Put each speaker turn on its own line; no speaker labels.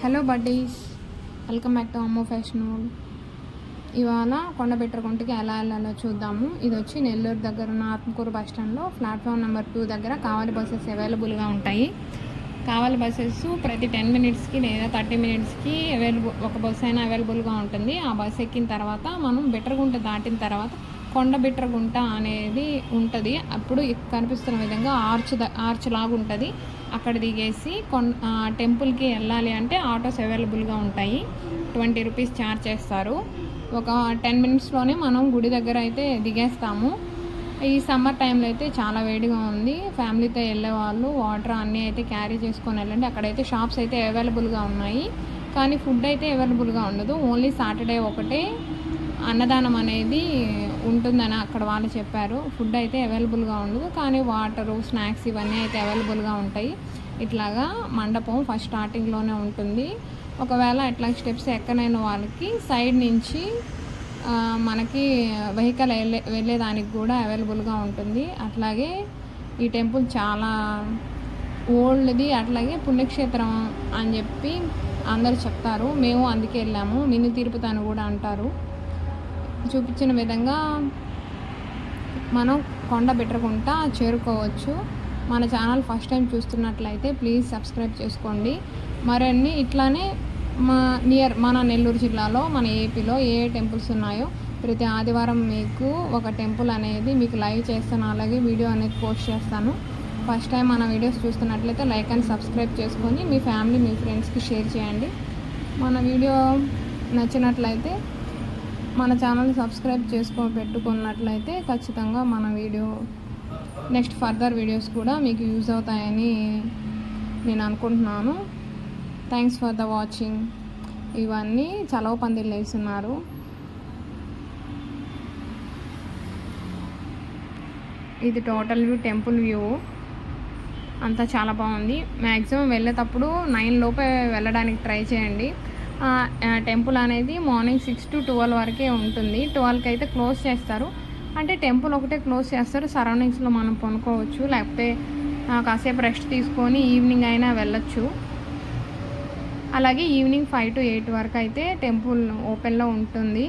Hello buddies, welcome back to అమ్మో fashion world. ఇవాళ కొండబిట్రగుంటకి ఎలా వెళ్ళాలో చూద్దాము. ఇది వచ్చి నెల్లూరు దగ్గర ఉన్న ఆత్మకూరు బస్ స్టాండ్లో ప్లాట్ఫామ్ నెంబర్ 2 దగ్గర కావాలి బస్సెస్ అవైలబుల్గా ఉంటాయి. కావాలి బస్సెస్ ప్రతి 10 మినిట్స్కి లేదా 30 మినిట్స్కి ఒక బస్సు అయినా అవైలబుల్గా ఉంటుంది. ఆ బస్సు ఎక్కిన తర్వాత మనం బిట్రగుంట దాటిన తర్వాత కొండబిట్రగుంట అనేది ఉంటుంది. అప్పుడు కనిపిస్తున్న విధంగా ఆర్చ్ లాగా ఉంటుంది. అక్కడ దిగేసి టెంపుల్కి వెళ్ళాలి అంటే ఆటోస్ అవైలబుల్గా ఉంటాయి. 20 రూపీస్ ఛార్జ్ చేస్తారు. ఒక 10 మినిట్స్లోనే మనం గుడి దగ్గర అయితే దిగేస్తాము. ఈ సమ్మర్ టైంలో అయితే చాలా వేడిగా ఉంది. ఫ్యామిలీతో వెళ్ళే వాళ్ళు వాటర్ అన్నీ అయితే క్యారీ చేసుకొని వెళ్ళండి. అక్కడైతే షాప్స్ అయితే అవైలబుల్గా ఉన్నాయి, కానీ ఫుడ్ అయితే అవైలబుల్గా ఉండదు. ఓన్లీ సాటర్డే ఒకటే అన్నదానం అనేది ఉంటుందని అక్కడ వాళ్ళు చెప్పారు. ఫుడ్ అయితే అవైలబుల్గా ఉండదు, కానీ వాటరు, స్నాక్స్ ఇవన్నీ అయితే అవైలబుల్గా ఉంటాయి. ఇట్లాగా మండపం ఫస్ట్ స్టార్టింగ్లోనే ఉంటుంది. ఒకవేళ ఇట్లా స్టెప్స్ ఎక్కనైన వాళ్ళకి సైడ్ నుంచి మనకి వెహికల్ వెళ్ళేదానికి కూడా అవైలబుల్గా ఉంటుంది. అట్లాగే ఈ టెంపుల్ చాలా ఓల్డ్ది, అట్లాగే పుణ్యక్షేత్రం అని చెప్పి అందరూ చెప్తారు. మేము అందుకే వెళ్ళాము. మినీ తిరుపతి అని కూడా అంటారు. చూపించిన విధంగా మనం కొండబిట్రగుంట చేరుకోవచ్చు. మన ఛానల్ ఫస్ట్ టైం చూస్తున్నట్లయితే ప్లీజ్ సబ్స్క్రైబ్ చేసుకోండి. మరిన్ని ఇట్లానే మన నెల్లూరు జిల్లాలో, మన ఏపీలో ఏ టెంపుల్స్ ఉన్నాయో ప్రతి ఆదివారం మీకు ఒక టెంపుల్ అనేది మీకు లైవ్ చేస్తాను, అలాగే వీడియో అనేది పోస్ట్ చేస్తాను. ఫస్ట్ టైం మన వీడియోస్ చూస్తున్నట్లయితే లైక్ అండ్ సబ్స్క్రైబ్ చేసుకొని మీ ఫ్యామిలీ, మీ ఫ్రెండ్స్కి షేర్ చేయండి. మన వీడియో నచ్చినట్లయితే మన ఛానల్ని సబ్స్క్రైబ్ పెట్టుకున్నట్లయితే ఖచ్చితంగా మన వీడియో నెక్స్ట్ ఫర్దర్ వీడియోస్ కూడా మీకు యూజ్ అవుతాయని నేను అనుకుంటున్నాను. Thanks for the watching. ఇవన్నీ చలవ పందిళ్ళు వేస్తున్నారు. ఇది టోటల్ వ్యూ, టెంపుల్ వ్యూ అంతా చాలా బాగుంది. మ్యాక్సిమం వెళ్ళేటప్పుడు 9 లోపే వెళ్ళడానికి ట్రై చేయండి. టెంపుల్ అనేది మార్నింగ్ 6 to 12 వరకే ఉంటుంది. 12కి అయితే క్లోజ్ చేస్తారు. అంటే టెంపుల్ ఒకటే క్లోజ్ చేస్తారు. సరౌండింగ్స్లో మనం కొనుక్కోవచ్చు, లేకపోతే కాసేపు రెస్ట్ తీసుకొని ఈవినింగ్ అయినా వెళ్ళొచ్చు. అలాగే ఈవినింగ్ 5 to 8 వరకు అయితే టెంపుల్ ఓపెన్లో ఉంటుంది.